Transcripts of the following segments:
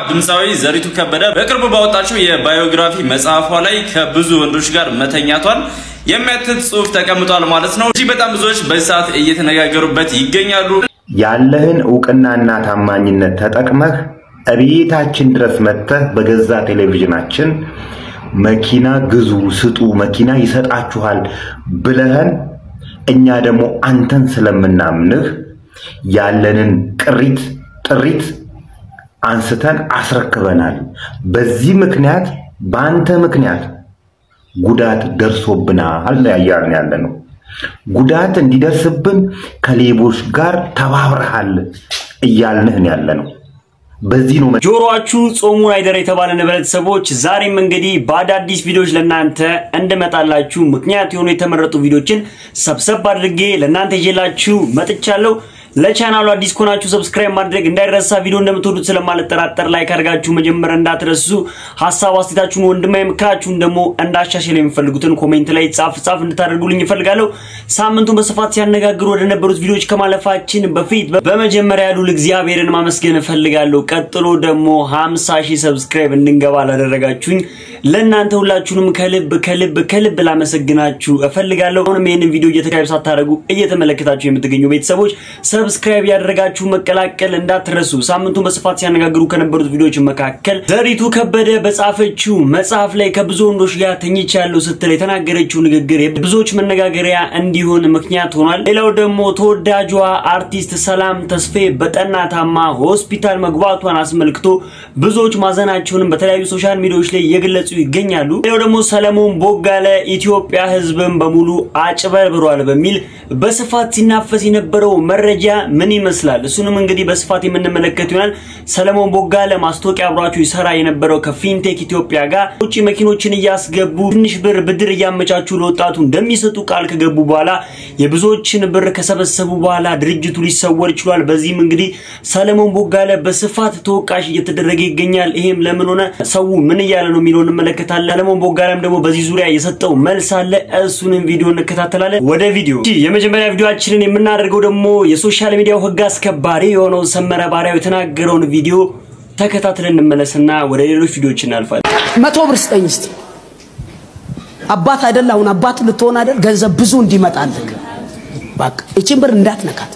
ድምጻዊ ዘሪቱ ከበደ በቅርቡ ባወጣችው የባዮግራፊ መጽሐፏ ላይ ከብዙ ወንዶች ጋር መተኛቷን የሚያትት ጽሑፍ ተቀምጧል ማለት ነው። እዚህ በጣም ብዙዎች በሰዓት እየተነጋገሩበት ይገኛሉ። ያለህን ዕውቅናና ታማኝነት ተጠቅመህ እቤታችን ድረስ መጥተህ በገዛ ቴሌቪዥናችን መኪና ግዙ ስጡ መኪና ይሰጣችኋል ብለህን እኛ ደግሞ አንተን ስለምናምንህ ያለንን ጥሪት አንስተን አስረክበናል። በዚህ ምክንያት ባንተ ምክንያት ጉዳት ደርሶብናል ያያልነው ጉዳት እንዲደርስብን ከሌቦች ጋር ተባብረሃል እያልነን ያለነው በዚህ ነው ጆሮአችሁ ጾሙን አይደረ የተባለ ነበለተሰቦች ዛሬም እንግዲህ በአዳዲስ ቪዲዮዎች ለናንተ እንደመጣላችሁ ምክንያት የሆኑ የተመረጡ ቪዲዮችን ሰብሰብ አድርጌ ለናንተ ይዤላችሁ መጥቻለሁ። ለቻናሉ አዲስ ኮናችሁ ሰብስክራይብ ማድረግ እንዳይረሳ ቪዲዮ እንደምትወዱት ስለማልጠራጠር ላይክ አድርጋችሁ መጀመር እንዳትረሱ ሐሳብ አስተያየታችሁን ወንድማይ ምክራችሁን ደግሞ እንዳሻሽል የሚፈልጉትን ኮሜንት ላይ ጻፍ እንድታደርጉልኝ ይፈልጋለሁ። ሳምንቱን በስፋት ሲያነጋግሩ ወደ ነበሩት ቪዲዮዎች ከማለፋችን በፊት በመጀመሪያ ያሉ እግዚአብሔርን ማመስገን እፈልጋለሁ። ቀጥሎ ደግሞ 50000 ሰብስክራይብ እንድንገባ ላደረጋችሁኝ ለእናንተ ሁላችሁንም ከልብ ላመሰግናችሁ እፈልጋለሁ። አሁንም ይሄንን ቪዲዮ እየተካይብ ሳታደርጉ እየተመለከታችሁ የምትገኙ ቤተሰቦች ሰብስክራይብ ያደረጋችሁ መቀላቀል እንዳትረሱ። ሳምንቱን በስፋት ሲያነጋግሩ ከነበሩት ቪዲዮዎች መካከል ዘሪቱ ከበደ በጻፈችው መጽሐፍ ላይ ከብዙ ወንዶች ጋር ተኝቻለሁ ስትል የተናገረችው ንግግር ብዙዎች መነጋገሪያ እንዲሆን ምክንያት ሆኗል። ሌላው ደግሞ ተወዳጇ አርቲስት ሰላም ተስፋዬ በጠና ታማ ሆስፒታል መግባቷን አስመልክቶ ብዙዎች ማዘናቸውን በተለያዩ ሶሻል ሚዲያዎች ላይ እየገለጹ ይገኛሉ። ሌላው ደግሞ ሰለሞን ቦጋለ ኢትዮጵያ ህዝብን በሙሉ አጭበርብሯል በሚል በስፋት ሲናፈስ የነበረው መረጃ ምን ይመስላል እሱንም እንግዲህ በስፋት የምንመለከት ይሆናል። ሰለሞን ቦጋለ ማስታወቂያ አብራችሁ ይሰራ የነበረው ከፊንቴክ ኢትዮጵያ ጋር ውጪ መኪኖችን እያስገቡ ትንሽ ብር ብድር እያመቻቹ ለወጣቱ እንደሚሰጡ ቃል ከገቡ በኋላ የብዙዎችን ብር ከሰበሰቡ በኋላ ድርጅቱ ሊሰወር ይችላል። በዚህም እንግዲህ ሰለሞን ቦጋለ በስፋት ተወቃሽ እየተደረገ ይገኛል። ይሄም ለምን ሆነ ሰው ምን እያለ ነው የሚለውን እንመለከታለን። ሰለሞን ቦጋለም ደግሞ በዚህ ዙሪያ የሰጠው መልስ አለ። እሱንም ቪዲዮ እንከታተላለን። ወደ ቪዲዮ የመጀመሪያ ቪዲዮአችንን የምናደርገው ደግሞ የሶሻል ሚዲያው ህግ አስከባሪ የሆነው ሰመረ ባሪያው የተናገረውን ቪዲዮ ተከታትለን እንመለስና ወደ ሌሎች ቪዲዮዎች እናልፋለን። 100 ብር ስጠኝ እስቲ አባት አይደላውን አባት ልትሆን አይደል ገንዘብ ብዙ እንዲመጣልክ በቃ እቺን ብር እንዳትነካት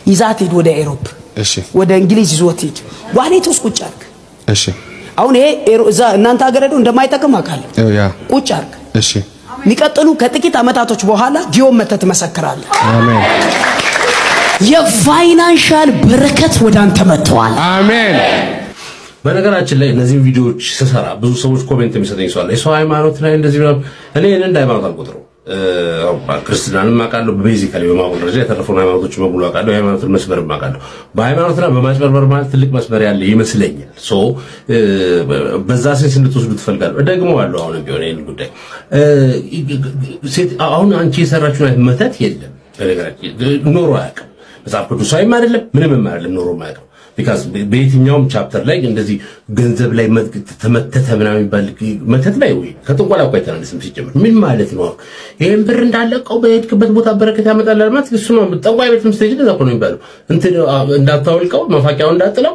ይዛት ሄድ ወደ አውሮፓ እሺ ወደ እንግሊዝ ይዞት ሄድ ዋሌት ውስጥ ቁጭ አድርግ እሺ አሁን ይሄ እዛ እናንተ ሀገር ሄዶ እንደማይጠቅም አውቃለሁ ያ ቁጭ አድርግ እሺ ሚቀጥሉ ከጥቂት አመታቶች በኋላ ጊዮን መተት መሰከራለ አሜን የፋይናንሻል በረከት ወዳንተ መጥቷል አሜን። በነገራችን ላይ እነዚህ ቪዲዮዎች ሲሰራ ብዙ ሰዎች ኮሜንት የሚሰጡኝ ሰው አለ የሰው ሃይማኖት ላይ እንደዚህ ነው እኔ እንዳይማኖት አልቆጥረው ክርስቲያንም ማቃለው ቤዚካሊ በማወቅ ደረጃ የተረፈው ሃይማኖቶች በሙሉ አቃለው ሃይማኖትን መስመር ማቃለው በሃይማኖትና በማጭበርበር ማለት ትልቅ መስመር ያለ ይመስለኛል። ሶ በዛ ሴንስ እንድትወስዱ ትፈልጋለሁ ደግሞ አለው አሁን ቢሆን ይሄን ጉዳይ አሁን አንቺ የሰራችው አይነት መተት የለም በነገራችን ኖሮ አያውቅም መጽሐፍ ቅዱሳዊም አይደለም ምንም አይደለም ኖሮ ማያውቀው because በየትኛውም ቻፕተር ላይ እንደዚህ ገንዘብ ላይ ተመተተ ምናምን ይባል መተት ላይ ወይ ከጥንቆላ ቆይ ተነስም ሲጀምር ምን ማለት ነው ይሄን ብር እንዳለቀው በየትክበት ቦታ በረከት ያመጣል ማለት እሱ ነው ጠንቋይ ቤትም ስቴጅ እንደዛ ነው የሚባለው እንትን እንዳታውልቀው መፋቂያው እንዳጥለው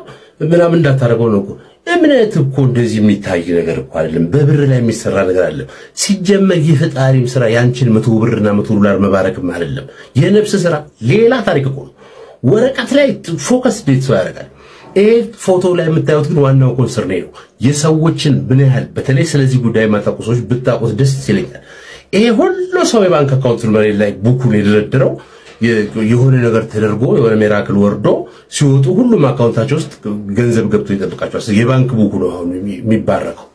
ምናምን እንዳታረገው ነው እኮ እምነት እኮ እንደዚህ የሚታይ ነገር እኮ አይደለም በብር ላይ የሚሰራ ነገር አለ ሲጀመር የፈጣሪው ስራ ያንቺን 100 ብርና 100 ዶላር መባረክም አይደለም የነፍስ ስራ ሌላ ታሪክ እኮ ወረቀት ላይ ፎከስ ዴት ያደርጋል ይሄ ፎቶ ላይ የምታዩት ግን ዋናው ኮንሰርን ነው የሰዎችን ምን ያህል በተለይ ስለዚህ ጉዳይ ማታቆሶች ብታቆስ ደስ ይለኛል። ይሄ ሁሉ ሰው የባንክ አካውንት መሬት ላይ ቡኩን የደረደረው የሆነ ነገር ተደርጎ የሆነ ሚራክል ወርዶ ሲወጡ ሁሉም አካውንታቸው ውስጥ ገንዘብ ገብቶ ይጠብቃቸዋል። የባንክ ቡኩ ነው አሁን የሚባረከው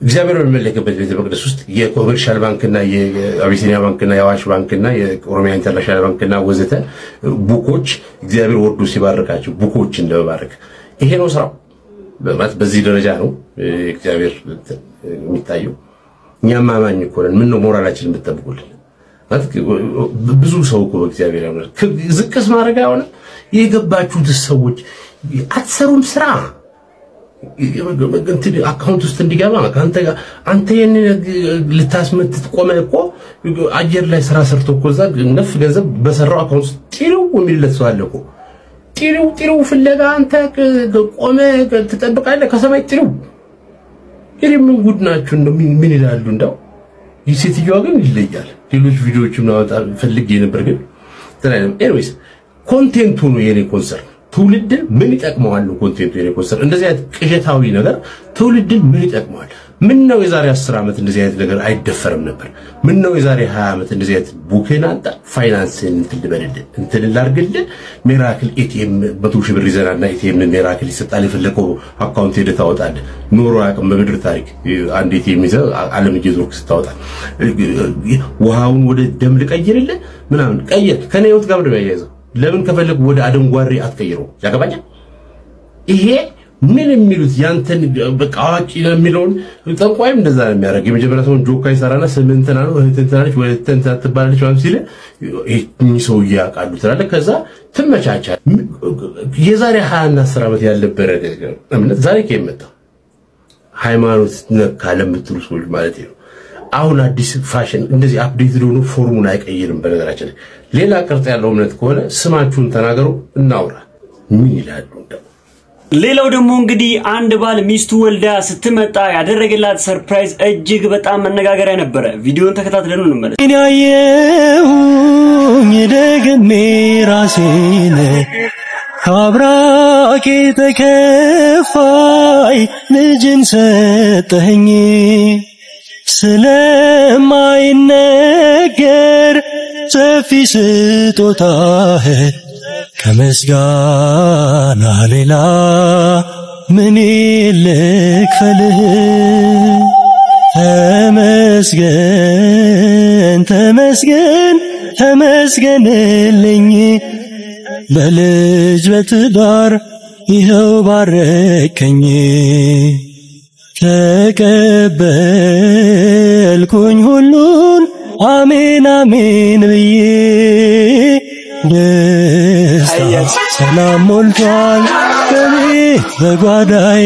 እግዚአብሔር በመለከበት ቤተ መቅደስ ውስጥ የኮመርሻል ባንክና የአቢሲኒያ ባንክና የአዋሽ ባንክና የኦሮሚያ ኢንተርናሽናል ባንክና ወዘተ ቡኮች እግዚአብሔር ወርዶ ሲባርካቸው ቡኮች እንደባረክ ይሄ ነው ስራው በማለት በዚህ ደረጃ ነው እግዚአብሔር የሚታየው እኛም ማማኝ እኮ ነን ምን ነው ሞራላችን እንድትጠብቁልን ብዙ ሰው እኮ እግዚአብሔር ያመረ ዝቅስ ማድረግ አይሆንም የገባችሁት ሰዎች አትሰሩም ስራ አካውንት ውስጥ እንዲገባ አንተ የኔ ልታስመትት ቆመ እኮ አየር ላይ ስራ ሰርቶ እኮ እዛ ነፍ ገንዘብ በሰራው አካውንት ጥሪው የሚለት ሰው አለ እኮ ጥሪው ፍለጋ አንተ ቆመ ትጠብቃለህ ከሰማይ ጥሪው ምን ጉድ ናችሁ እንደው ምን ይላሉ እንደው ይሴትየዋ ግን ይለያል ሌሎች ቪዲዮዎችም ነው ፈልጌ ነበር ግን ተናይም ኤኒዌይስ ኮንቴንቱ ነው የኔ ኮንሰርን ትውልድን ምን ይጠቅመዋል ነው ኮንቴንቱ የኔ ኮንሰርን እንደዚህ አይነት ቅዠታዊ ነገር ትውልድን ምን ይጠቅመዋል ምን ነው የዛሬ 10 አመት እንደዚህ አይነት ነገር አይደፈርም ነበር ምን ነው የዛሬ 20 አመት እንደዚህ አይነት ቡኬን አንተ ፋይናንስን እንትን ላርግልህ ሚራክል ኤቲኤም በ2 ሺህ ብር ይዘናና ኤቲኤም ሚራክል ይሰጣል የፈለከው አካውንት ሄደ ታወጣለህ ኖሮ አቅም በምድር ታሪክ አንድ ኤቲኤም ይዘህ ዓለም እየዞርክ ስታወጣ ውሃውን ወደ ደም ልቀይርልህ ምናምን ቀየር ከኔ ህይወት ጋር ነው ያያይዘው ለምን ከፈለክ ወደ አደንጓሪ አትቀይረው ያገባኛል ይሄ ምን የሚሉት ያንተን በቃ አዋቂ የሚለውን ጠንቋይም እንደዛ ነው የሚያደርግ የመጀመሪያ ሰውን ጆካ ይሰራና ስምንተና ነው እህትንተናች ወይ ተንታ ትባላለች ማለት ሲል ይሄ ሰው ያቃሉ ትላለህ ከዛ ትመቻቻ የዛሬ 20 እና 10 አመት ያለበረ እምነት ዛሬ ከመጣ ሃይማኖት ነካለ ምትሉ ሰዎች ማለት ነው አሁን አዲስ ፋሽን እንደዚህ አፕዴት ሆኖ ፎርሙላ አይቀይርም በነገራችን ሌላ ቅርጽ ያለው እምነት ከሆነ ስማችሁን ተናገሩ እናውራ ምን ይላሉ እንደው ሌላው ደግሞ እንግዲህ አንድ ባል ሚስቱ ወልዳ ስትመጣ ያደረገላት ሰርፕራይዝ እጅግ በጣም መነጋገሪያ ነበር ቪዲዮን ተከታትለን እንመለስ እኔ አየሁኝ ደግሜ ራሴን ካብራኬ ተከፋይ ልጅን ሰጠኸኝ ስለማይነገር ሰፊ ስጦታህ ከመስጋና ሌላ ምን ልክፈልህ ተመስገን ተመስገንልኝ በልጅ በትዳር ይኸው ባረከኝ ተቀበልኩኝ ሁሉን አሜን አሜን ብዬ ደስታ ሰላም ሞልቷል በኔ በጓዳዬ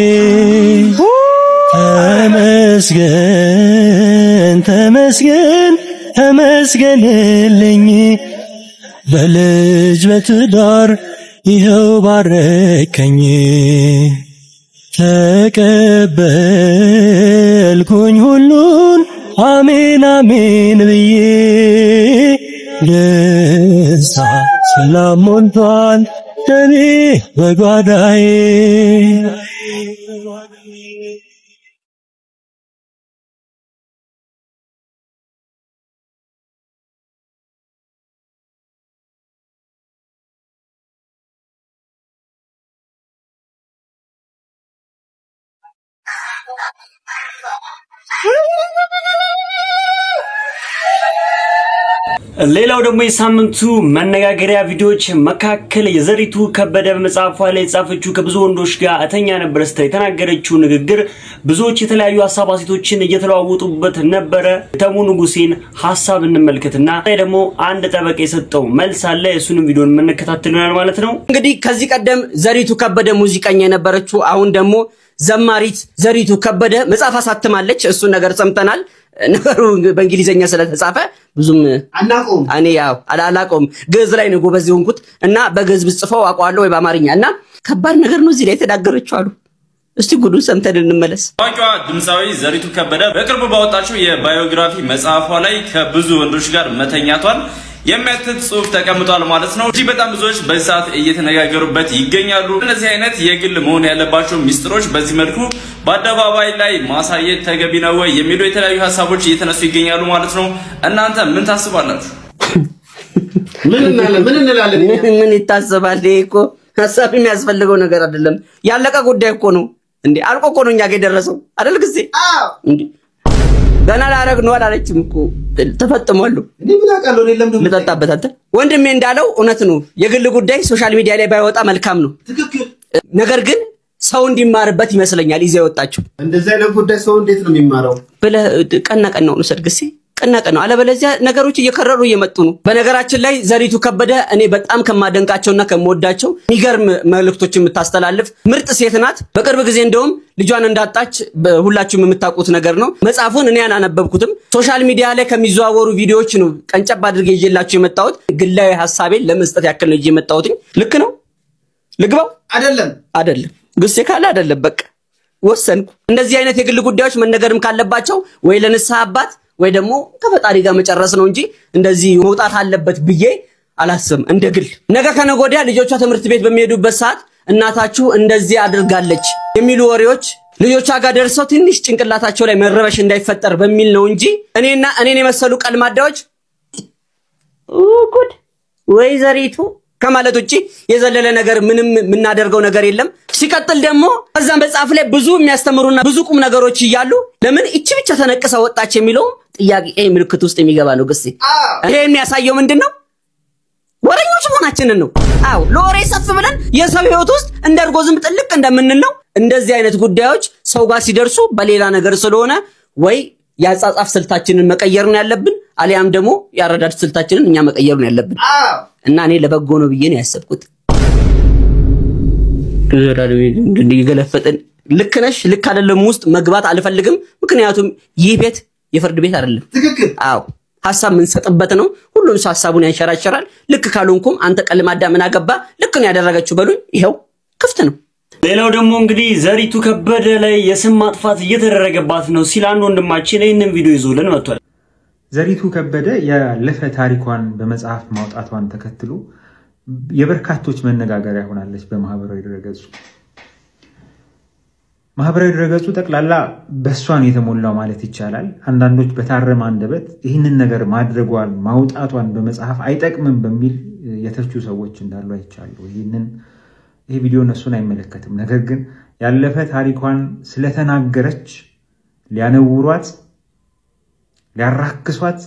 ተመስገን ተመስገንልኝ በልጅ በትዳር ይኸው ባረከኝ ተቀበልኩኝ ሁሉን አሜን አሜን ብዬ ደስታ ሰላም ሞልቷል በኔ በጓዳዬ ሌላው ደግሞ የሳምንቱ መነጋገሪያ ቪዲዮዎች መካከል የዘሪቱ ከበደ በመጽሐፏ ላይ ጻፈችው ከብዙ ወንዶች ጋር እተኛ ነበር ስትል የተናገረችው ንግግር ብዙዎች የተለያዩ ሐሳባቶችን እየተለዋወጡበት ነበር ተሙ ንጉሴን ሐሳብ እንመልከትና ደግሞ አንድ ጠበቃ የሰጠው መልስ አለ እሱንም ቪዲዮን መነከታተሉናል ማለት ነው እንግዲህ ከዚህ ቀደም ዘሪቱ ከበደ ሙዚቀኛ የነበረችው አሁን ደግሞ ዘማሪት ዘሪቱ ከበደ መጽሐፍ አሳትማለች እሱ ነገር ሰምተናል ነገሩ በእንግሊዘኛ ስለተጻፈ ብዙም አናቆም እኔ ያው አላላቆም ግዕዝ ላይ ነው ጎበዝ ይሆንኩት እና በግዕዝ ብጽፈው አቋለው ወይ በአማርኛ እና ከባድ ነገር ነው እዚህ ላይ ተዳገረችው አሉ እስቲ ጉዱን ሰምተን እንመለስ ታዋቂዋ ድምፃዊ ዘሪቱ ከበደ በቅርቡ ባወጣችው የባዮግራፊ መጽሐፏ ላይ ከብዙ ወንዶች ጋር መተኛቷን የሚያትት ጽሁፍ ተቀምጧል ማለት ነው እዚህ በጣም ብዙዎች በሰዓት እየተነጋገሩበት ይገኛሉ እነዚህ አይነት የግል መሆን ያለባቸው ሚስጥሮች በዚህ መልኩ በአደባባይ ላይ ማሳየት ተገቢ ነው ወይ የሚሉ የተለያዩ ሐሳቦች እየተነሱ ይገኛሉ ማለት ነው እናንተ ምን ታስባላችሁ ምን ይታሰባል እኮ ሐሳብ የሚያስፈልገው ነገር አይደለም ያለቀ ጉዳይ እኮ ነው እንዴ አልቆ እኮ ነው እኛ ጋር ደረሰው አይደል ግዜ እንዴ ገና ላረግ ነው አላለችም እኮ ተፈጥሟል እንዴ ምን አቃለው ለለም ደሞ ልጣጣበት አንተ ወንድሜ እንዳለው እውነት ነው የግል ጉዳይ ሶሻል ሚዲያ ላይ ባይወጣ መልካም ነው ትክክል ነገር ግን ሰው እንዲማርበት ይመስለኛል ይዘው ወጣችሁ እንደዛ አይነት ጉዳይ ሰው እንዴት ነው የሚማረው ብለ ቀና ቀናው ነው ሰድግሲ ቅነቀ ነው አለበለዚያ ነገሮች እየከረሩ እየመጡ ነው በነገራችን ላይ ዘሪቱ ከበደ እኔ በጣም ከማደንቃቸውና ከመወዳቸው ሚገርም መልእክቶችን የምታስተላልፍ ምርጥ ሴት ናት በቅርብ ጊዜ እንደውም ልጇን እንዳጣች ሁላችሁም የምታውቁት ነገር ነው መጽሐፉን እኔ አናነበብኩትም ሶሻል ሚዲያ ላይ ከሚዘዋወሩ ቪዲዮዎች ነው ቀንጨብ አድርጌ ይዤላችሁ የመጣሁት ግላዊ ሐሳቤን ለመስጠት ያክል ነው የመጣሁት ልክ ነው ልግባው አይደለም ግሴ ካለ አይደለም በቃ ወሰንኩ እንደዚህ አይነት የግል ጉዳዮች መነገርም ካለባቸው ወይ ለንስሐ አባት ወይ ደግሞ ከፈጣሪ ጋር መጨረስ ነው እንጂ እንደዚህ መውጣት አለበት ብዬ አላስብም እንደግል ነገ ከነጎዲያ ልጆቿ ትምህርት ቤት በሚሄዱበት ሰዓት እናታችሁ እንደዚህ አድርጋለች የሚሉ ወሬዎች ልጆቿ ጋር ደርሰው ትንሽ ጭንቅላታቸው ላይ መረበሽ እንዳይፈጠር በሚል ነው እንጂ እኔን የመሰሉ ቀልማዳዎች ጉድ ወይ ዘሪቱ ከማለት ውጪ የዘለለ ነገር ምንም ምናደርገው ነገር የለም ሲቀጥል ደግሞ በዛም በጻፍ ላይ ብዙ የሚያስተምሩና ብዙ ቁም ነገሮች ይያሉ ለምን እቺ ብቻ ተነቀሰ ወጣች የሚለው ጥያቄ ምልክት ውስጥ የሚገባ ነው ግሴ ይሄ የሚያሳየው ምንድነው ወሬኞች መሆናችንን ነው አው ለወሬ ሰፍ ብለን የሰው ህይወት ውስጥ እንደርጎዝም ጥልቅ እንደምንለው እንደዚህ አይነት ጉዳዮች ሰው ጋር ሲደርሱ በሌላ ነገር ስለሆነ ወይ ያጻጻፍ ስልታችንን መቀየር ነው ያለብን አሊያም ደግሞ ያረዳድ ስልታችንን እኛ መቀየር ነው ያለብን እና እኔ ለበጎ ነው ብዬ ነው ያሰብኩት ዘራዳዊ እንዲገለፈጠን ልክ ነሽ ልክ አይደለም ውስጥ መግባት አልፈልግም ምክንያቱም ይህ ቤት የፍርድ ቤት አይደለም ትክክል አው ሐሳብ ምን ሰጥበት ነው ሁሉም ሰው ሐሳቡን ያንሸራሸራል ልክ ካልሆንኩም አንተ ቀልማዳ ምን አገባ ልክ ነው ያደረጋችሁ በሉኝ ይሄው ክፍት ነው ሌላው ደግሞ እንግዲህ ዘሪቱ ከበደ ላይ የስም ማጥፋት እየተደረገባት ነው ሲላን ወንድማችን ይሄንን ቪዲዮ ይዞልን መጥቷል ዘሪቱ ከበደ ያለፈ ታሪኳን በመጽሐፍ ማውጣቷን ተከትሎ የበርካቶች መነጋገሪያ ሆናለች በማህበራዊ ድረገጹ ማህበራዊ ድረገጹ ጠቅላላ በሷን የተሞላው ማለት ይቻላል አንዳንዶች በታረመ አንደበት ይህንን ነገር ማድረጓን ማውጣቷን በመጽሐፍ አይጠቅምም በሚል የተቹ ሰዎች እንዳሉ አይቻሉ ይሄ ቪዲዮ እነሱን አይመለከትም ነገር ግን ያለፈ ታሪኳን ስለተናገረች ሊያነውሯት ሊያራክሷት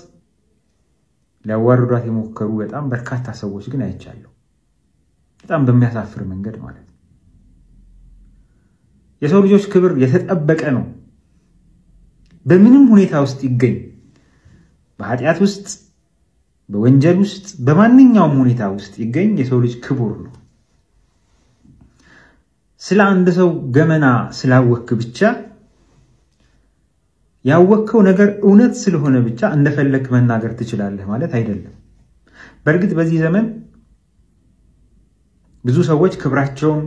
ሊያዋርዷት የሞከሩ በጣም በርካታ ሰዎች ግን አይቻሉ በጣም በሚያሳፍር መንገድ ማለት ነው የሰው ልጆች ክብር የተጠበቀ ነው በምንም ሁኔታ ውስጥ ይገኝ በኃጢአት ውስጥ በወንጀል ውስጥ በማንኛውም ሁኔታ ውስጥ ይገኝ የሰው ልጅ ክቡር ነው ስለ አንድ ሰው ገመና ስላወክ ብቻ ያወከው ነገር እውነት ስለሆነ ብቻ እንደፈለክ መናገር ትችላለህ ማለት አይደለም በርግጥ በዚህ ዘመን ብዙ ሰዎች ክብራቸውን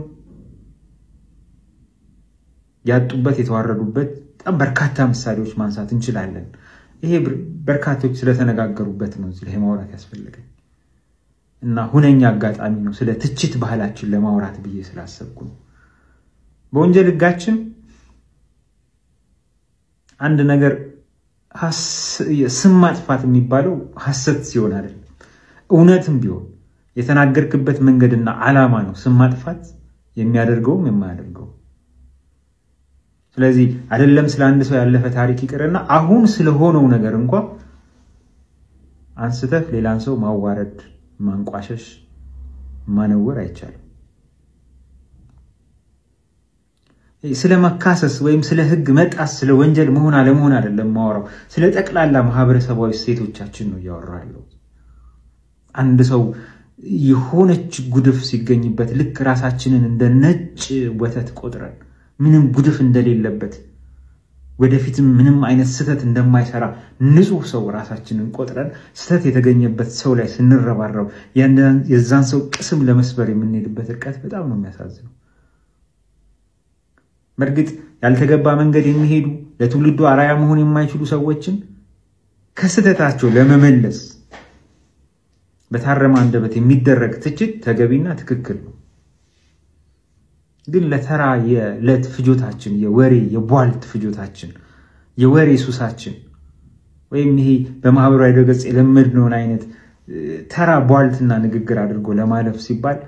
ያጡበት የተዋረዱበት በጣም በርካታ ምሳሌዎች ማንሳት እንችላለን ይሄ በርካቶች ስለተነጋገሩበት ነው እዚህ ላይ ማውራት ያስፈልጋል እና ሁነኛ አጋጣሚ ነው ስለ ትችት ባህላችን ለማውራት ብዬ ስላሰብኩ በወንጀል ህጋችን አንድ ነገር ስም ማጥፋት የሚባለው ሐሰት ሲሆን አይደል እውነትም ቢሆን የተናገርክበት መንገድና ዓላማ ነው ስም ማጥፋት የሚያደርገውም የማያደርገው ስለዚህ አይደለም ስለ አንድ ሰው ያለፈ ታሪክ ይቀርና አሁን ስለሆነው ነገር እንኳን አንስተህ ሌላን ሰው ማዋረድ ማንቋሸሽ ማነወር አይቻልም ስለ መካሰስ ወይም ስለ ህግ መጣስ ስለ ወንጀል መሆን አለመሆን አይደለም ማወራው ስለ ጠቅላላ ማህበረሰባዊ ሴቶቻችን ነው ያወራለው አንድ ሰው የሆነች ጉድፍ ሲገኝበት ልክ ራሳችንን እንደ ነጭ ወተት ቆጥረን ምንም ጉድፍ እንደሌለበት ወደፊትም ምንም አይነት ስተት እንደማይሰራ ንጹህ ሰው ራሳችንን ቆጥረን ስተት የተገኘበት ሰው ላይ ስንረባረው የዛን ሰው ቅስም ለመስበር የምንሄድበት ርቀት በጣም ነው የሚያሳዝነው በርግጥ ያልተገባ መንገድ የሚሄዱ ለትውልዱ አራያ መሆን የማይችሉ ሰዎችን ከስተታቸው ለመመለስ በታረመ አንደበት የሚደረግ ትችት ተገቢና ትክክል ነው ግን ለተራ የለት ፍጆታችን የወሬ የቧልት ፍጆታችን የወሬ ሱሳችን ወይም ይሄ በማህበራዊ ድረገጽ የለመድነውን አይነት ተራ ቧልትና ንግግር አድርጎ ለማለፍ ሲባል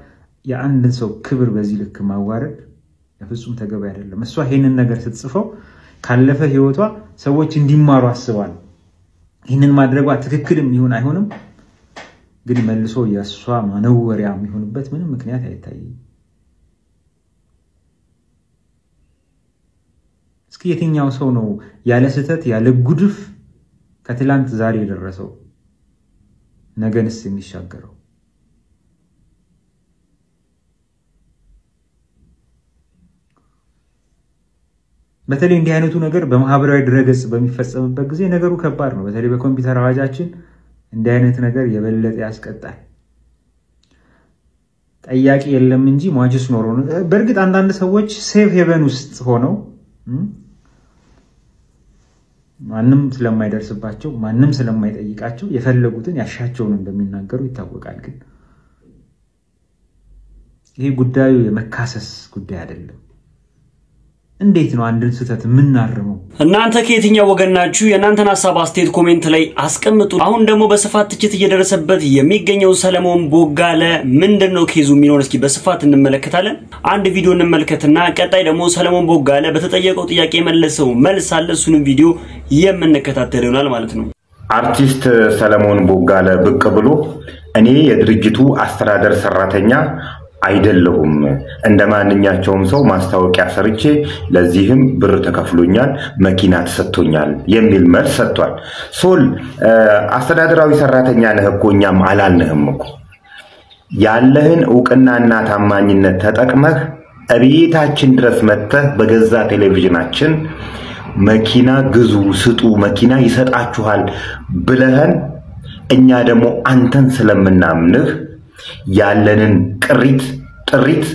የአንድን ሰው ክብር በዚህ ልክ ማዋረድ ለፍጹም ተገቢ አይደለም እሷ ይሄንን ነገር ስትጽፈው ካለፈ ህይወቷ ሰዎች እንዲማሩ አስባል ይሄንን ማድረጓ ትክክልም ይሁን አይሆንም ግን መልሶ ያሷ ማነወሪያ የሚሆንበት ምንም ምክንያት አይታይም እስኪ የትኛው ሰው ነው ያለ ስተት ያለ ጉድፍ ከትላንት ዛሬ የደረሰው ነገንስ የሚሻገረው? በተለይ እንዲህ አይነቱ ነገር በማህበራዊ ድረገጽ በሚፈጸምበት ጊዜ ነገሩ ከባድ ነው። በተለይ በኮምፒውተር አዋጃችን እንዲህ አይነት ነገር የበለጠ ያስቀጣል። ጠያቂ የለም እንጂ ሟችስ ኖሮ ነው። በእርግጥ አንዳንድ ሰዎች ሴፍ ሄቨን ውስጥ ሆነው ማንም ስለማይደርስባቸው ማንም ስለማይጠይቃቸው የፈለጉትን ያሻቸውን እንደሚናገሩ ይታወቃል። ግን ይሄ ጉዳዩ የመካሰስ ጉዳይ አይደለም። እንዴት ነው አንድን ስህተት የምናርመው? እናንተ ከየትኛው ወገን ናችሁ? የእናንተን ሐሳብ አስተያየት ኮሜንት ላይ አስቀምጡ። አሁን ደግሞ በስፋት ትችት እየደረሰበት የሚገኘው ሰለሞን ቦጋለ ምንድነው ኬዙ የሚኖር እስኪ በስፋት እንመለከታለን። አንድ ቪዲዮ እንመልከትና ቀጣይ ደግሞ ሰለሞን ቦጋለ በተጠየቀው ጥያቄ የመለሰው መልስ አለ። እሱንም ቪዲዮ የምንከታተል ይሆናል ማለት ነው። አርቲስት ሰለሞን ቦጋለ ብቅ ብሎ እኔ የድርጅቱ አስተዳደር ሰራተኛ አይደለሁም እንደማንኛቸውም ሰው ማስታወቂያ ሰርቼ ለዚህም ብር ተከፍሎኛል መኪና ተሰጥቶኛል የሚል መልስ ሰጥቷል። ሶል አስተዳደራዊ ሰራተኛ ነህ እኮ እኛም አላልንህም እኮ ያለህን ዕውቅናና ታማኝነት ተጠቅመህ እቤታችን ድረስ መጥተህ በገዛ ቴሌቪዥናችን መኪና ግዙ ስጡ መኪና ይሰጣችኋል ብለህን እኛ ደግሞ አንተን ስለምናምንህ ያለንን ጥሪት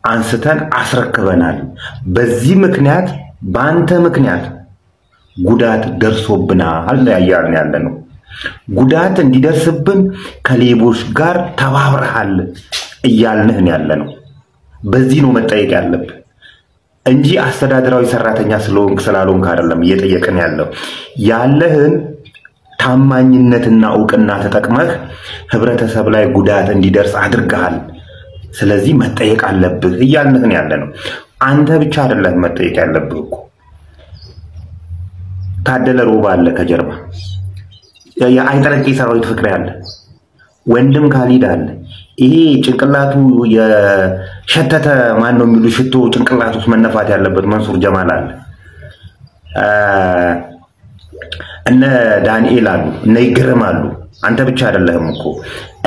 አንስተን አስረክበናል። በዚህ ምክንያት ባንተ ምክንያት ጉዳት ደርሶብናል ያያልን ያለነው ጉዳት እንዲደርስብን ከሌቦች ጋር ተባብረሃል እያልንህን ያለነው በዚህ ነው መጠየቅ ያለብህ እንጂ አስተዳደራዊ ሰራተኛ ስላልሆንክ አይደለም እየጠየቅን ያለው ያለህን ታማኝነትና ዕውቅና ተጠቅመህ ህብረተሰብ ላይ ጉዳት እንዲደርስ አድርገሃል። ስለዚህ መጠየቅ አለብህ እያልንህን ያለነው አንተ ብቻ አይደለም መጠየቅ ያለብህ እኮ ታደለ ሮባ አለ ከጀርባ የአይጠረቂ ሰራዊት ፍቅር ያለ ወንድም ካሊድ አለ። ይሄ ጭንቅላቱ የሸተተ ማን ነው የሚሉ ሽቶ ጭንቅላቱ ውስጥ መነፋት ያለበት መንሱር ጀማል አለ። እነ ዳንኤል አሉ እነ ይገርማሉ። አንተ ብቻ አይደለህም እኮ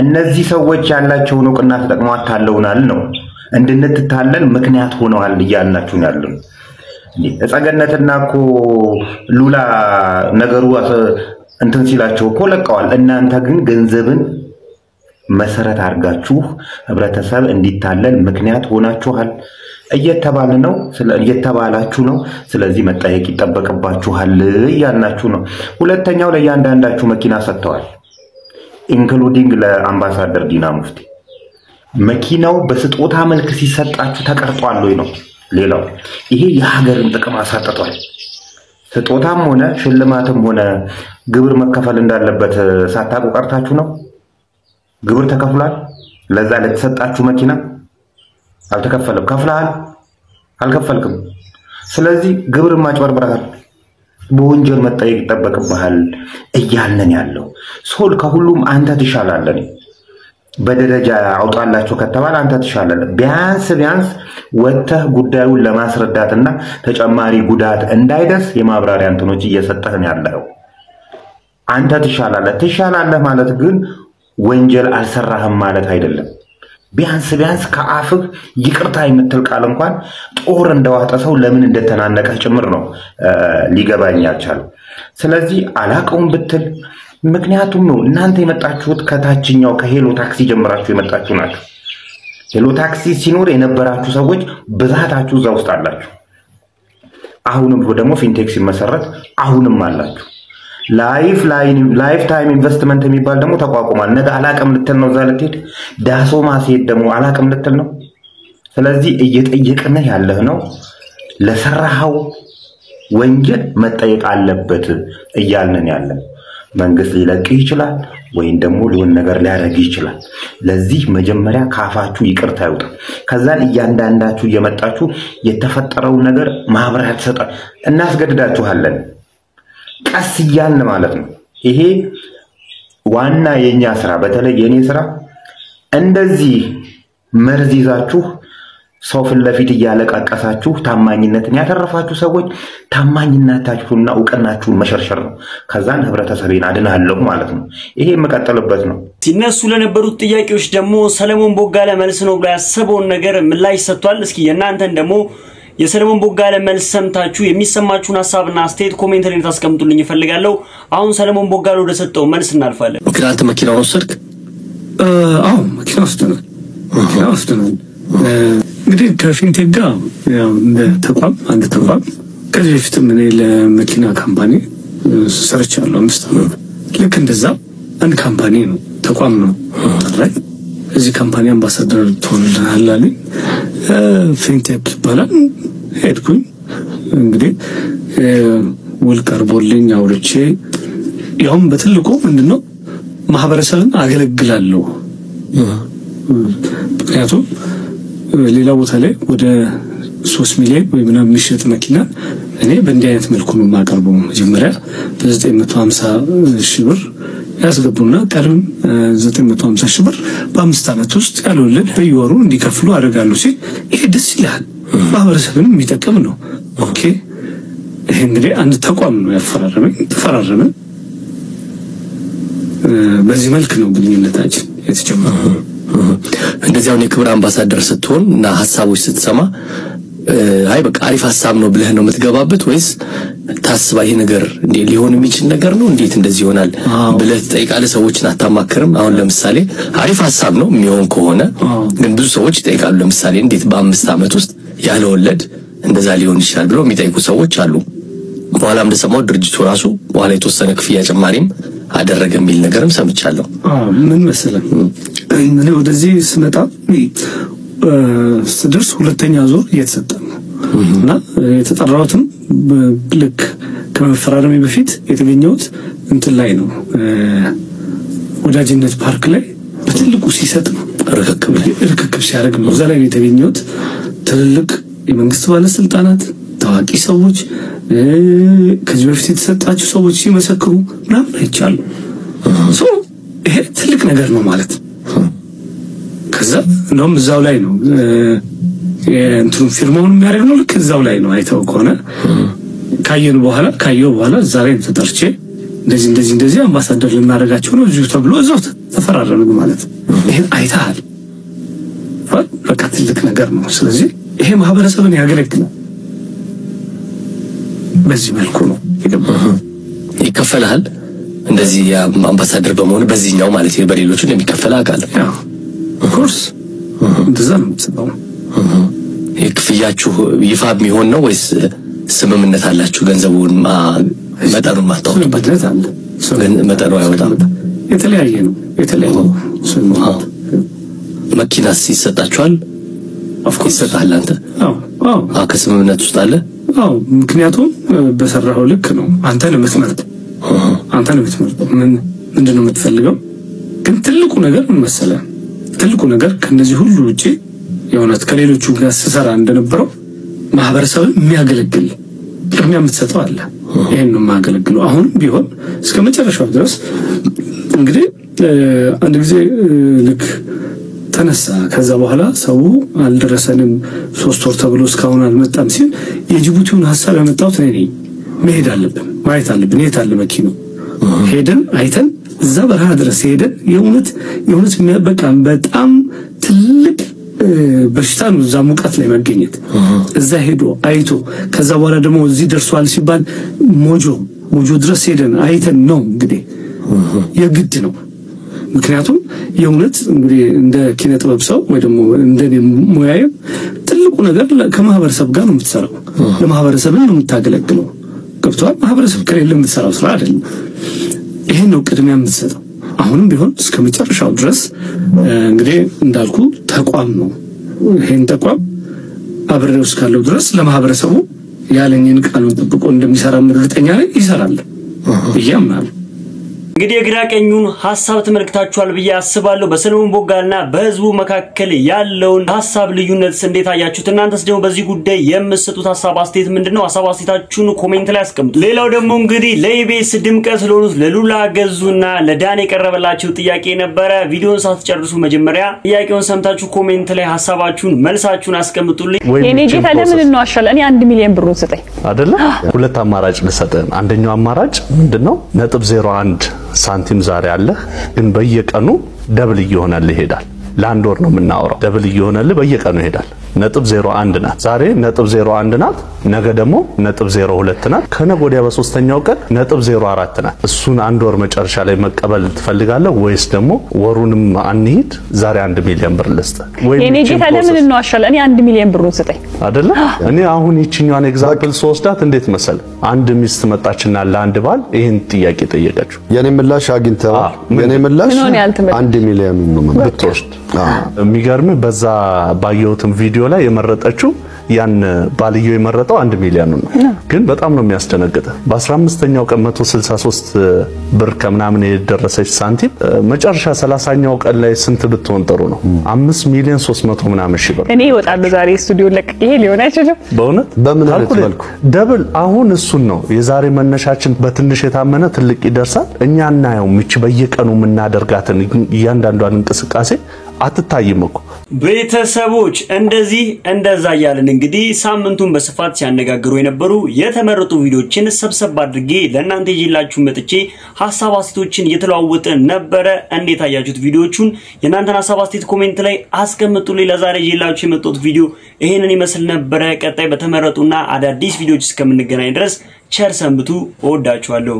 እነዚህ ሰዎች ያላቸውን ዕውቅና ተጠቅመው አታለውናል ነው እንድንትታለን ምክንያት ሆነዋል እያልናችሁ ያለው እጸገነትና እኮ ሉላ ነገሩ እንትን ሲላቸው እኮ ለቀዋል። እናንተ ግን ገንዘብን መሰረት አድርጋችሁ ህብረተሰብ እንዲታለን ምክንያት ሆናችኋል እየተባለ ነው እየተባላችሁ ነው። ስለዚህ መጠየቅ ይጠበቅባችኋል እያልናችሁ ነው። ሁለተኛው ለእያንዳንዳችሁ መኪና ሰጥተዋል ኢንክሉዲንግ ለአምባሳደር ዲና ሙፍቲ መኪናው በስጦታ መልክ ሲሰጣችሁ ተቀርጧል ወይ ነው። ሌላው ይሄ የሀገርን ጥቅም አሳጥቷል። ስጦታም ሆነ ሽልማትም ሆነ ግብር መከፈል እንዳለበት ሳታውቁ ቀርታችሁ ነው። ግብር ተከፍሏል ለዛ ለተሰጣችሁ መኪና አልተከፈለም። ከፍለሃል አልከፈልክም። ስለዚህ ግብር ማጭበርበራል በወንጀል መጠየቅ ይጠበቅብሃል እያልን ያለው ሶል ከሁሉም አንተ ትሻላለህ። በደረጃ አውጣላችሁ ከተባለ አንተ ትሻላለህ። ቢያንስ ወጥተህ ጉዳዩን ለማስረዳትና ተጨማሪ ጉዳት እንዳይደርስ የማብራሪያ እንትኖች እየሰጠህን ያለው አንተ ትሻላለህ ማለት ግን ወንጀል አልሰራህም ማለት አይደለም። ቢያንስ ከአፍህ ይቅርታ የምትል ቃል እንኳን ጦር እንደዋጠ ሰው ለምን እንደተናነቀ ጭምር ነው ሊገባኝ ያልቻለው። ስለዚህ አላቀውም ብትል ምክንያቱም ነው እናንተ የመጣችሁት ከታችኛው ከሄሎ ታክሲ ጀምራችሁ የመጣችሁ ናችሁ። ሄሎ ታክሲ ሲኖር የነበራችሁ ሰዎች ብዛታችሁ እዛ ውስጥ አላችሁ። አሁንም ደግሞ ፊንቴክ ሲመሰረት አሁንም አላችሁ። ላይፍ ታይም ኢንቨስትመንት የሚባል ደግሞ ተቋቁሟል። ነገ አላቀም ልትል ነው ዛለ ትሄድ ዳሶ ማስሄድ ደግሞ አላቀም ልትል ነው። ስለዚህ እየጠየቅን ያለህ ነው ለሰራው ወንጀል መጠየቅ አለበት እያልን ያለን መንግስት ሊለቅ ይችላል ወይም ደግሞ ሊሆን ነገር ሊያረግ ይችላል። ለዚህ መጀመሪያ ካፋችሁ ይቅርታ ይውጣ። ከዛን እያንዳንዳችሁ እየመጣችሁ የተፈጠረው ነገር ማብራሪያ ተሰጣ እናስገድዳችኋለን ቀስ እያልን ማለት ነው። ይሄ ዋና የኛ ስራ በተለይ የኔ ስራ እንደዚህ መርዝ ይዛችሁ ሰው ፊት ለፊት እያለቃቀሳችሁ ታማኝነትን ያተረፋችሁ ሰዎች ታማኝነታችሁና ዕውቅናችሁን መሸርሸር ነው። ከዛን ህብረተሰቤን አድናለሁ ማለት ነው። ይሄ የምቀጥልበት ነው። ሲነሱ ለነበሩት ጥያቄዎች ደግሞ ሰለሞን ቦጋለ መልስ ነው ብሎ ያሰበውን ነገር ምላሽ ሰጥቷል። እስኪ የናንተን ደግሞ የሰለሞን ቦጋለ መልስ ሰምታችሁ የሚሰማችሁን ሐሳብና አስተያየት ኮሜንት ላይ ታስቀምጡልኝ እፈልጋለሁ። አሁን ሰለሞን ቦጋለ ወደ ሰጠው መልስ እናልፋለን። ምክንያቱ መኪናውን ወሰድክ? አዎ መኪና ወስደናል። እንግዲህ ከፊንቴክ ጋር ያው እንደ ተቋም አንድ ተቋም ከዚህ በፊትም እኔ ለመኪና ካምፓኒ ሰርቻለሁ 5 ዓመት። ልክ እንደዛ አንድ ካምፓኒ ነው ተቋም ነው ተራይ እዚህ ካምፓኒ አምባሳደር ትሆናለህ አለኝ። ፊንቴክ ይባላል። ሄድኩኝ እንግዲህ ውል ቀርቦልኝ አውርቼ ያውም በትልቁ ምንድነው ማህበረሰብን አገለግላለሁ። ምክንያቱም ሌላ ቦታ ላይ ወደ 3 ሚሊዮን ወይ ምናምን የሚሸጥ መኪና እኔ በእንዲህ አይነት መልኩ ነው የማቀርበው። መጀመሪያ በ950,000 ብር ያስገቡና ቀርም 950,000 ብር በ5 ዓመት ውስጥ ያለውልን በየወሩ እንዲከፍሉ አደርጋለሁ ሲል ይሄ ደስ ይላል፣ ማህበረሰብን የሚጠቅም ነው። ኦኬ ይሄ እንግዲህ አንድ ተቋም ነው ያፈራረመኝ። ተፈራረመን። በዚህ መልክ ነው ግንኙነታችን የተጀመረው። እንደዚህ አሁን የክብር አምባሳደር ስትሆን እና ሐሳቦች ስትሰማ አይ በቃ አሪፍ ሐሳብ ነው ብለህ ነው የምትገባበት ወይስ ታስባ ይሄ ነገር እንዴ ሊሆን የሚችል ነገር ነው እንዴት እንደዚህ ይሆናል ብለህ ትጠይቃለህ? ሰዎችን አታማክርም? አሁን ለምሳሌ አሪፍ ሐሳብ ነው የሚሆን ከሆነ ግን ብዙ ሰዎች ይጠይቃሉ። ለምሳሌ እንዴት በ5 ዓመት ውስጥ ያለ ወለድ እንደዛ ሊሆን ይችላል ብለው የሚጠይቁ ሰዎች አሉ። በኋላ እንደሰማው ድርጅቱ ራሱ በኋላ የተወሰነ ክፍያ ጭማሪም አደረገ የሚል ነገርም ሰምቻለሁ። ምን መሰለህ እኔ ወደዚህ ስመጣ ስደርስ ሁለተኛ ዙር እየተሰጠን እና የተጠራሁትም ልክ ከመፈራረሜ በፊት የተገኘሁት እንትን ላይ ነው ወዳጅነት ፓርክ ላይ በትልቁ ሲሰጥ ነው ርክክብ ሲያደርግ ነው። እዛ ላይ የተገኘሁት ትልልቅ የመንግስት ባለስልጣናት ታዋቂ ሰዎች ከዚህ በፊት የተሰጣቸው ሰዎች ሲመሰክሩ ምናምን አይቻሉ። ይሄ ትልቅ ነገር ነው ማለት ከዛ እንደውም እዛው ላይ ነው እንትኑ ፊርማውን የሚያደርገው ልክ እዛው ላይ ነው። አይተው ከሆነ ካየው በኋላ እዛ ላይ ተጠርቼ እንደዚህ አምባሳደር ልናደርጋቸው ነው እዚሁ ተብሎ እዛው ተፈራረምን ማለት ይሄ አይተሃል። በቃ ትልቅ ነገር ነው። ስለዚህ ይሄ ማህበረሰብን ያገለግላል። በዚህ መልኩ ነው ይከፈላል። እንደዚህ አምባሳደር በመሆን በዚህኛው ማለት ነው በሌሎቹ እንደሚከፈል አውቃለሁ። ኦፍ ኮርስ እንደዛ ነው የምትሰማው። የክፍያችሁ ይፋ የሚሆን ነው ወይስ ስምምነት አላችሁ? ገንዘቡን መጠኑን ማታወጡበት አለ። መጠኑ አይወጣም። የተለያየ ነው። መኪናስ ይሰጣችኋል? ኦፍ ኮርስ ይሰጣል። አንተ ከስምምነት ውስጥ አለ? ምክንያቱም በሰራው ልክ ነው። አንተ ነው የምትመርጠው። ምንድነው የምትፈልገው? ግን ትልቁ ነገር ምን መሰለህ? ትልቁ ነገር ከነዚህ ሁሉ ውጪ የሆነት ከሌሎቹ ጋር ሰራ እንደነበረው ማህበረሰብን የሚያገለግል ቅድሚያ የምትሰጠው አለ። ይሄን ነው የማገለግለው አሁንም ቢሆን እስከ መጨረሻው ድረስ። እንግዲህ አንድ ጊዜ ልክ ተነሳ። ከዛ በኋላ ሰው አልደረሰንም 3 ወር ተብሎ እስካሁን አልመጣም ሲል የጅቡቲውን ሐሳብ ያመጣው እኔ መሄድ አለብን ማየት አለብን። የት አለ መኪናው? ሄደን አይተን እዛ በረሃ ድረስ ሄደን የእውነት በቃ በጣም ትልቅ በሽታ ነው እዛ ሙቀት ላይ መገኘት። እዛ ሄዶ አይቶ ከዛ በኋላ ደግሞ እዚህ ደርሷል ሲባል ሞጆ ድረስ ሄደን አይተን ነው እንግዲህ የግድ ነው። ምክንያቱም የእውነት እንግዲህ እንደ ኪነ ጥበብ ሰው ወይ ደግሞ እንደኔ ሙያዬ ትልቁ ነገር ከማህበረሰብ ጋር ነው የምትሰራው። ለማህበረሰብ ነው የምታገለግለው። ገብቷል? ማህበረሰብ ከሌለ የምትሰራው ስራ አይደለም። ይሄን ነው ቅድሚያ የምትሰጠው። አሁንም ቢሆን እስከ መጨረሻው ድረስ እንግዲህ እንዳልኩ ተቋም ነው። ይሄን ተቋም አብሬው እስካለው ድረስ ለማህበረሰቡ ያለኝን ቃሉን ጠብቆ እንደሚሰራ እርግጠኛ ነኝ። ይሰራል ብዬ አምናለሁ። እንግዲህ የግራ ቀኙን ሐሳብ ተመልክታችኋል ብዬ አስባለሁ። በሰለሞን ቦጋለና በህዝቡ መካከል ያለውን ሐሳብ ልዩነት እንዴት አያችሁት? እናንተስ ደግሞ በዚህ ጉዳይ የምትሰጡት ሐሳብ አስተያየት ምንድነው? ሐሳብ አስተያየታችሁን ኮሜንት ላይ አስቀምጡ። ሌላው ደግሞ እንግዲህ ለኢቢኤስ ድምቀት ለሆኑት ለሉላ ገዙና ለዳን የቀረበላችሁ ጥያቄ ነበረ። ቪዲዮውን ሳትጨርሱ መጀመሪያ ጥያቄውን ሰምታችሁ ኮሜንት ላይ ሐሳባችሁን መልሳችሁን አስቀምጡልኝ። የኔ ጌታ ለምን እንዋሻለን? እኔ 1 ሚሊዮን ብር ሰጠኝ አይደለ? ሁለት አማራጭ ልሰጠን። አንደኛው አማራጭ ምንድነው? 0.01 ሳንቲም ዛሬ አለ፣ ግን በየቀኑ ደብል እየሆነልህ ይሄዳል። ለአንድ ወር ነው የምናወራው። ደብል እየሆነልህ በየቀኑ ይሄዳል። 0.01 ናት ዛሬ 0.01 ናት፣ ነገ ደግሞ 0.02 ናት፣ ከነገ ወዲያ በሶስተኛው ቀን 0.04 ናት። እሱን አንድ ወር መጨረሻ ላይ መቀበል ትፈልጋለህ ወይስ ደግሞ ወሩንም አንሂድ ዛሬ 1 ሚሊዮን ብር ልስጥ? ወይ የኔ ጌታ ለምን እንዋሻለን? እኔ 1 ሚሊዮን ብር ሰጠኝ አይደለ? እኔ አሁን ይችኛዋን ኤግዛምፕል ስወስዳት እንዴት መሰለ? አንድ ሚስት መጣችና ለአንድ ባል ይሄን ጥያቄ ጠየቀችው። የኔ ምላሽ አግኝተዋል። የኔ ምላሽ 1 ሚሊዮን ነው ብትወስድ። የሚገርም በዛ ባየሁትም ቪዲዮ ላይ የመረጠችው ያን ባልየው የመረጠው 1 ሚሊዮን ነው። ግን በጣም ነው የሚያስደነግጠው። በ15ኛው ቀን 163 ብር ከምናምን የደረሰች ሳንቲም መጨረሻ 30ኛው ቀን ላይ ስንት ብትሆን ጥሩ ነው? 5 ሚሊዮን 300 ምናምን ሺህ ብር። እኔ እወጣለሁ ዛሬ ስቱዲዮ ለቅቄ። ይሄ ሊሆን አይችልም። በእውነት በምን አይነት መልኩ ደብል? አሁን እሱን ነው የዛሬ መነሻችን በትንሽ የታመነ ትልቅ ይደርሳል። እኛ እናየው ምች በየቀኑ የምናደርጋትን እያንዳንዷን እንቅስቃሴ አትታይም እኮ ቤተሰቦች። እንደዛ ያለን እንግዲህ ሳምንቱን በስፋት ሲያነጋግሩ የነበሩ የተመረጡ ቪዲዮችን ሰብሰብ አድርጌ ለእናንተ ይዤላችሁ መጥቼ ሐሳብ አስተያየቶችን እየተለዋወጥን ነበረ። እንዴት አያችሁት ቪዲዮቹን? የእናንተን ሐሳብ አስተያየት ኮሜንት ላይ አስቀምጡልኝ። ለዛሬ ይዤላችሁ የመጣሁት ቪዲዮ ይሄንን ይመስል ነበረ። ቀጣይ በተመረጡና አዳዲስ ቪዲዮዎች እስከምንገናኝ ድረስ ቸር ሰንብቱ። እወዳችኋለሁ።